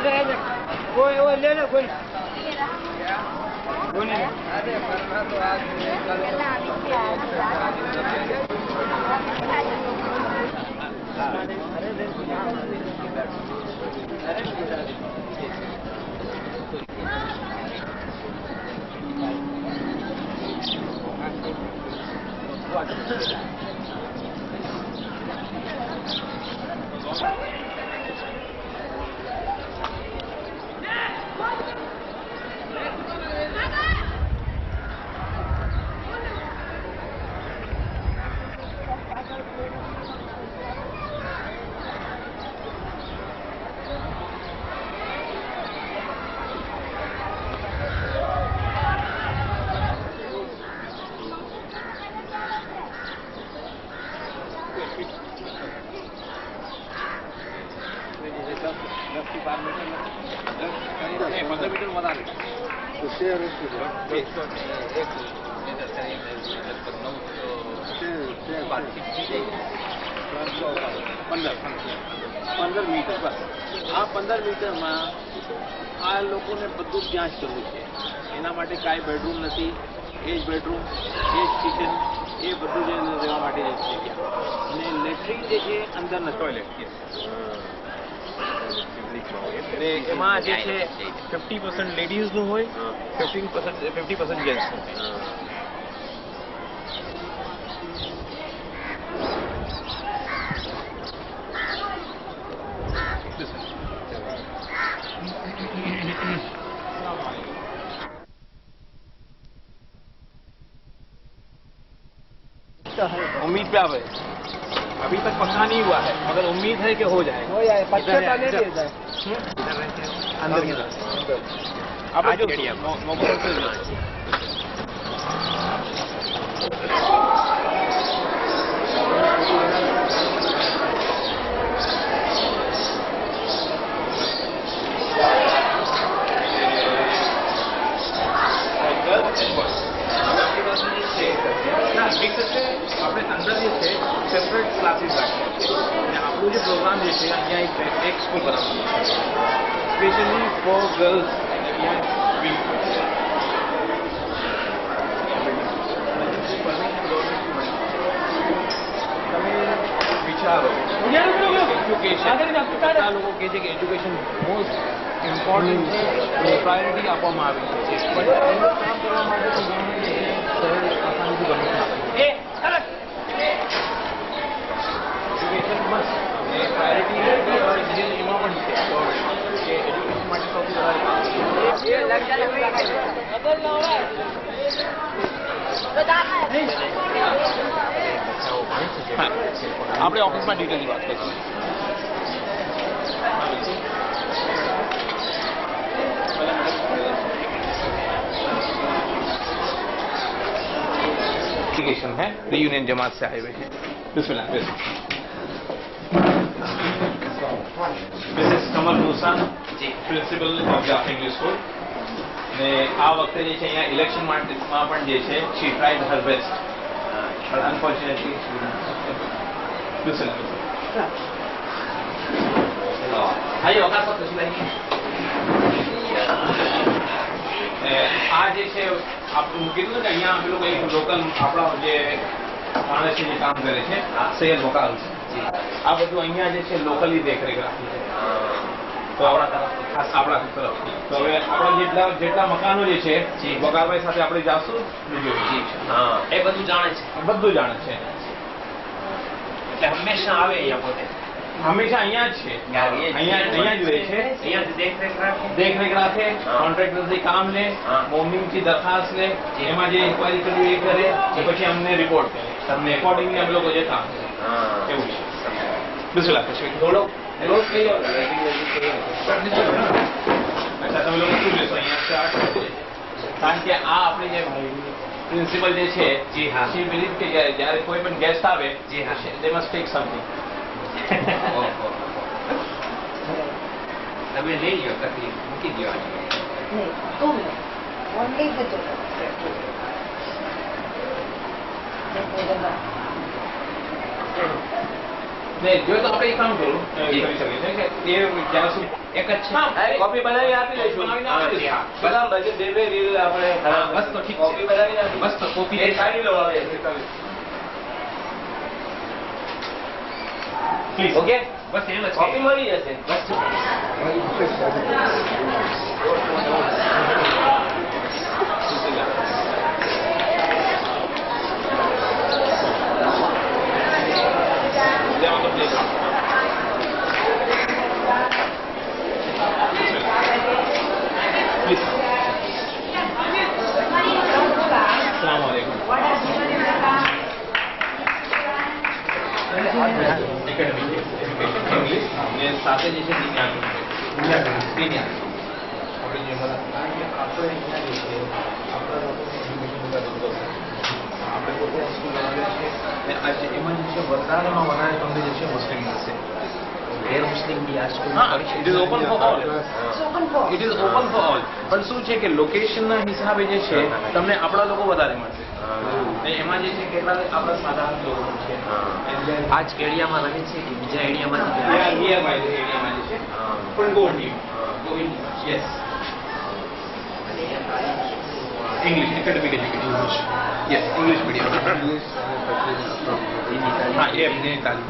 वो ले लो कोई पंदर मीटर बस आ 15 मीटરમાં આ લોકોને બધું ત્યાં જ કરવું છે. એના માટે કાંઈ બેડરૂમ નથી. એ જ બેડરૂમ, એ જ કિચન, એ બધું જે રહેવા માટે જ જગ્યા. અને લેટ્રિન જે છે અંદર નથી. ટોયલેટ અને એમાં જે છે 50% લેડીઝનું હોય, 50% જેન્ટ્સનું હોય. उम्मीद पे आप है, अभी तक पक्का नहीं हुआ है मगर उम्मीद है कि हो जाए. अंदर की तरफ आप આપણે અંદર જે છે સેપરેટ ક્લાસીસ રાખ્યા છે અને આપણું જે પ્રોગ્રામ જે છે અહીંયા એક સ્કૂલ બનાવવાનું છે સ્પેશિયલી ફોર ગર્લ્સ. તમે વિચારો એજ્યુકેશન, આ લોકો કહે છે કે એજ્યુકેશન મોસ્ટ ઇમ્પોર્ટન્ટ છે, પ્રાયોરિટી આપવામાં આવી છે. પણ એનું કામ કરવા માટે તો સરળ આસાનીથી બની શકે. એજ્યુકેશન મસ્ટ પ્રાયોરિટી એમાં પણ છે કે એજ્યુકેશન માટે સૌથી વધારે આપણે ઓફિસમાં ડિટેલની વાત કરીશું. एप्लीकेशन है रीयूनियन जमात से आए हुए हैं. बिस्मिल्लाह. Mrs Kamal Musa, principal of the English school. ને આ વખતે જે છે અહીંયા ઇલેક્શન માં પણ જે છે she tried her best but unfortunately बिस्मिल्लाह. आइए वहाँ पर कुछ नहीं. આ જે છે આપણે કીધું ને કે અહીંયા અમે લોકો એક લોકલ આપણા જે માણસ જે કામ કરે છે સૈયદ વકાલ છે. આ બધું અહીંયા જે છે લોકલી દેખરેખ રાખી છે. તો આપણા તરફથી તો હવે આપણા જેટલા મકાનો જે છે વકાલભાઈ સાથે આપણે જાશું બીજું. એ બધું જાણે છે, બધું જાણે છે. એટલે હંમેશા આવે અહીંયા પોતે, હંમેશા અહીંયા જ છે, અહીંયા જ રહે છે, દેખરેખ રાખે, કોન્ટ્રાક્ટરથી કામ લે, મોર્નિંગથી દરખાસ્ત લે, એમાં જે ઇન્કવાયરી કરવી એ કરે, પછી અમને રિપોર્ટ કરે, તમને એકોર્ડિંગલી અમે લોકો જે કામ કરે એવું છે. બિસ્મિલ્લાહ. થોડો અચ્છા તમે લોકો શું લેશો અહીંયા? કારણ કે આ આપણી જે પ્રિન્સિપલ જે છે જી હા she believes કે જ્યારે કોઈ પણ ગેસ્ટ આવે જી હા they must take something. તમે લઈ લો પછી મૂકી દેવાની. ને જો તો આપણે એક કામ કરી શકીએ છીએ કે એ જ્યાં સુધી એક જ છે કોપી બનાવી આપી દઈશું બધા બજેટ બે રીલ આપણે બસ તો ઠીક કોપી બનાવી આપી બસ તો કોપી એ સારી લો આવે પ્લીઝ ઓકે બસ એમ જ કોપી મળી જશે બસ સાથે જે છે આપણે પોતે સ્કૂલ બનાવીએ છીએ અને આજે એમાં જે છે વધારેમાં વધારે તમને જે છે મુસ્લિમ મળશે ગેર મુસ્લિમ બી આ સ્કૂલમાં it is open for all it is open for all પણ શું છે કે લોકેશનના હિસાબે જે છે તમને આપણા લોકો વધારે મળશે એમાં જે છે કેટલા આપણા સાધારણ લોકો છે આજ એરિયામાં રહે છે કે બીજા એરિયામાંથી એરિયામાં જે છે પણ Gohil yes English academic education yes English medium હા એમને તાલીમ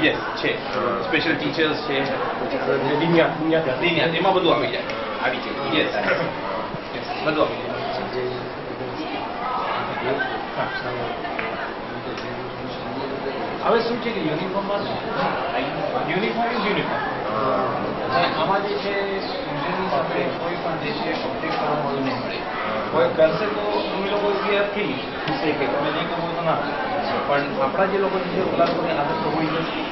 યસ છે સ્પેશિયલ ટીચર્સ છે એમાં બધું આવી જાય યસ બધું આવી જાય હવે શું છે કે યુનિફોર્મમાં યુનિફોર્મ આમાં જે છે સ્ટુડન્ટની સાથે કોઈ પણ જે છે ઓબ્જેક્ટ કરવાનું નહીં મળે કોઈ કરશે તો અમે લોકો ક્લિયર થઈ જશે કે તમે નહીં કરવો તો ના પણ આપણા જે લોકો છે ઓલા લોકોની આદત તો હોય નથી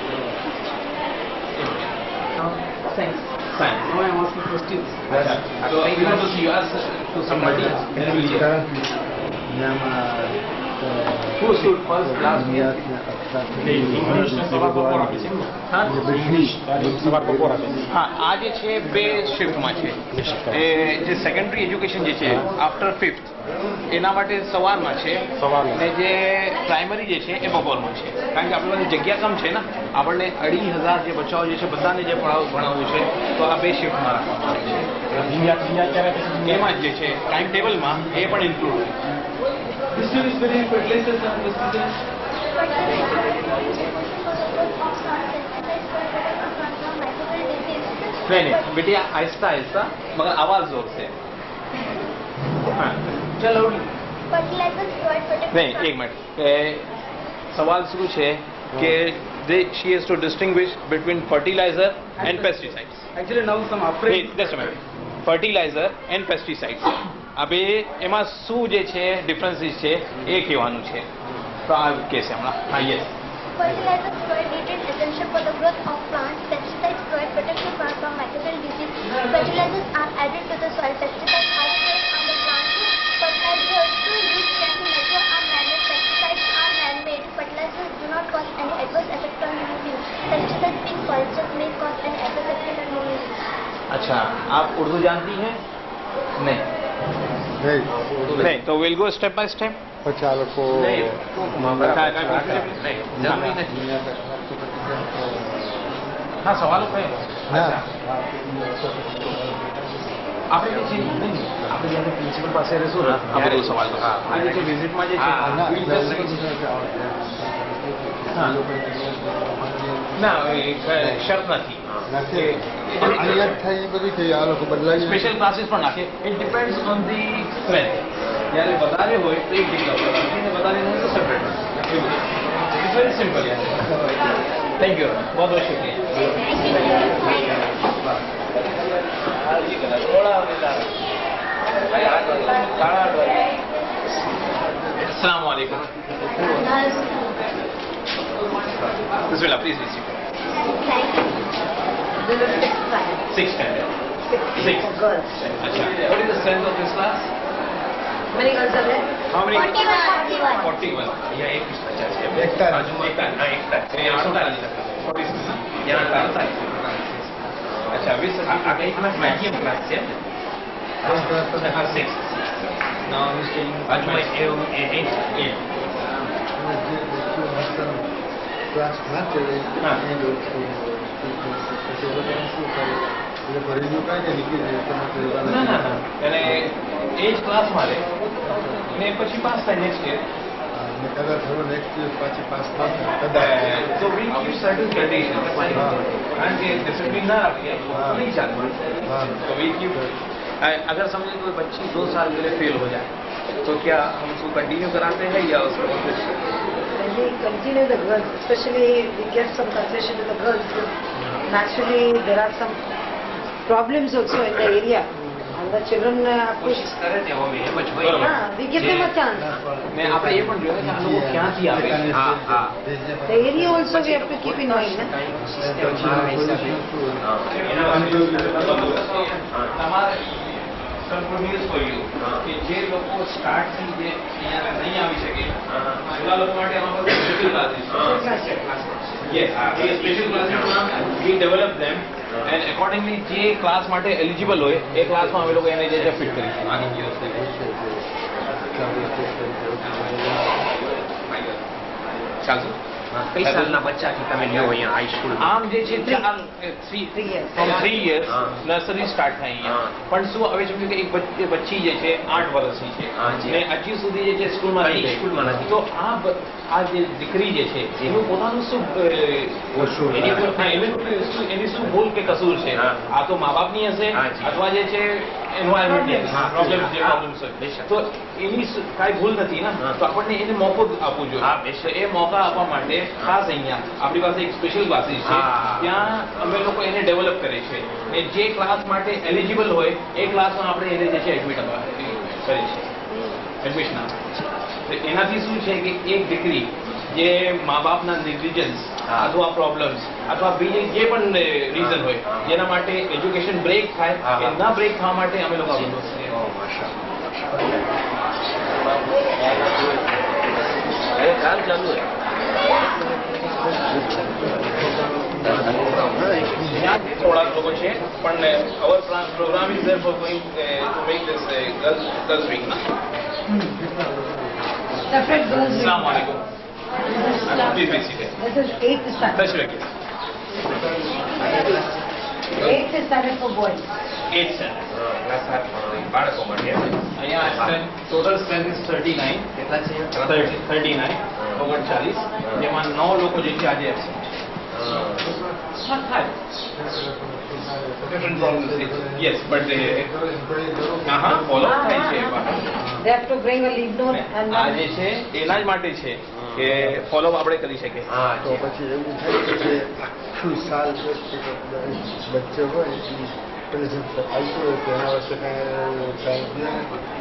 Science. No, I'm asking questions. So, you want to see you ask to somebody? Who stood first, last? હા આ જે છે બે શિફ્ટમાં છે એ જે સેકન્ડરી એજ્યુકેશન જે છે આફ્ટર 5th એના માટે સવારમાં છે અને જે પ્રાઇમરી જે છે એ બપોરમાં છે કારણ કે આપણી પાસે જગ્યા કમ છે ને આપણને 2,500 જે બચ્ચાઓ જે છે બધાને જે ભણાવવું છે તો આ બે શિફ્ટમાં રાખવામાં આવે છે એમાં જ જે છે ટાઈમ ટેબલમાં એ પણ ઇન્ક્લુડ नहीं बेटिया आहिस्ता आहिस्ता मगर आवाज जोर से हाँ चलो नहीं एक मिनट सवाल शुरू है कि she has to distinguish between fertilizer and pesticides. Actually now some afraid. Just a minute. Fertilizer and pesticides. હવે એમાં શું જે છે ડિફરન્સીસ છે એ કહેવાનું છે તો આ કેસ હમણાં હા yes Fertilizers provide nutrient essential for the growth of plants. Pesticides provide protection plants from microbial disease. Fertilizers are added to the soil. Pesticides are sprayed on the plant. Fertilizers used chemical nature are man-made. Pesticides are man-made. Fertilizers do not cause any adverse effect on human. Pesticides being poisonous may cause any adverse effect on human. अच्छा आप उर्दू जानती हैं नहीं नहीं तो will go step by step ચાલકો હા સવાલો કયો આપણે જે છે આપણે જ્યારે પ્રિન્સિપલ પાસે રહેશું ને આ બધું સવાલ આ જે છે વિઝિટમાં જે છે ના શરત નથી સ્પેશિયલ ક્લાસીસ પણ નાખે it depends on the strength જ્યારે વધારે હોય તો એક જગ્યા ઉપર વધારે હોય તો separate it's very simple thank you બહુ બહુ अस्सलाम वालेकुम बिस्मिल्लाह please receive Sixth standard. Sixth. Girls. अच्छा. What is the strength of this class? Many girls are there? How many? 41. 41. यहाँ एक बच्चा है. एक था. हाँ एक था. ये 48 था. 46. यहाँ 48. अच्छा अभी आगे क्लास मैथियम क्लास है. हाँ 6. Now he's taking. आज मैं 8. ક્લાસ ના ચડે હા. એ લોકો પછી એ લોકોને શું કરે એટલે ભરેલું કાંઈ કે નીકળી જાય તમે ના ના ના એને એ જ ક્લાસમાં રહે ને પછી પાસ થાય નેક્સ્ટ યર. ને કદાચ હવે નેક્સ્ટ યર પાછી પાસ ના થાય કદાચ તો વી ગીવ સર્ટન કન્ડિશન કારણ કે ડિસિપ્લિન ના રાખીએ हाँ. नहीं चालू हाँ. तो वी गिव अगर समझे कोई बच्ची 2 साल के लिए फेल हो जाए तो क्या हम उसको कंटिन्यू कराते हैं या उसको वापस When we continue the girls, especially we get some concession to the girls. Naturally, there are some problems also in the area. And the children push. કરે ને હવે એમ જ હોય બરોબર. We give them a chance. ને આપણે એ પણ જોઈએ કે આ લોકો ક્યાંથી આવે છે. હા હા The area also we have to keep in mind. Na? તમારે કન્ફર્મ્યુઝ કર્યું કે જે લોકો સ્ટાર્ટથી જે અહીંયા નહીં આવી શકે એવા લોકો માટે અમારા પાસે સ્પેશિયલ ક્લાસીસ છે. યસ એ સ્પેશિયલ ક્લાસીસમાં વી ડેવલપ ધેમ એન્ડ એકોર્ડિંગલી જે ક્લાસ માટે એલિજિબલ હોય એ ક્લાસમાં અમે લોકો એને જે છે ફિટ કરીશું આની ચાલશે. કઈ સાલના બચ્ચાથી તમે લ્યો અહીંયા હાઈસ્કૂલ આમ જે છે 3 years. from 3 years હા. નર્સરી સ્ટાર્ટ થાય અહીંયા હા. પણ શું હવે સમજો કે એક બચ્ચી જે છે 8 વર્ષની છે હા, જી. ને હજી સુધી જે છે સ્કૂલમાં હા, નથી સ્કૂલમાં નથી. તો આ જે દીકરી જે છે એનું પોતાનું શું કસૂર. એની ઉપર- હા, એની શું ભૂલ કે કસૂર છે હા. આ તો મા બાપની હશે હા, જી. અથવા જે છે એન્વાયરમેન્ટની હા, પ્રોબ્લેમ્સ જે હા. પ્રોબ્લેમ્સ બેશક. હોય તો એની કાંઈ ભૂલ નથી ને હા. તો આપણને એને મોકો આપવું જોઈએ હા, બેશક. તો એ મોકા આપવા માટે ખાસ અહીંયા આપણી પાસે એક સ્પેશિયલ ક્લાસીસ છે હા. ત્યાં અમે લોકો એને ડેવલપ કરે છે એ જે ક્લાસ માટે એલિજિબલ હોય એ ક્લાસમાં આપણે એને જે છે એડમિટ કરીએ છીએ એડમિશન આપે તો એનાથી શું છે કે એક દીકરી જે મા બાપના નેગ્લિજન્સ હા. અથવા પ્રોબ્લેમ્સ અથવા બીજી જે પણ રીઝન હોય હા. જેના માટે એજ્યુકેશન બ્રેક થાય હા. એ ના બ્રેક થવા માટે અમે લોકો આ બધું કરીએ. ઓ માશાઅલ્લાહ કામ ચાલુ હે ત્યાં થોડાક લોકો છે પણ our program is there for going to make this girls week ના. Separate girls. अस्सलाम वालेकुम. Please be seated. This is 8th standard. Touch your kids. 8th standard for boys. 8 standard. બાળકો માટે અહીંયા ટોટલ સ્ટ્રેન્થ ઇઝ 39. કેટલા છે 39 39 જેમાં 9 લોકો જે છે આજે absent. હા થાય. Different problems. Yes, but હા ફોલો થાય છે They have to bring a leave note and આ જે છે એના જ માટે છે કે ફોલો આપણે કરી શકીએ. હા તો પછી એવું થાય કે જે આખું સાલ બચ્ચે હોય એ પેલે જે આવતું હોય તો એના વર્ષે કાંઈ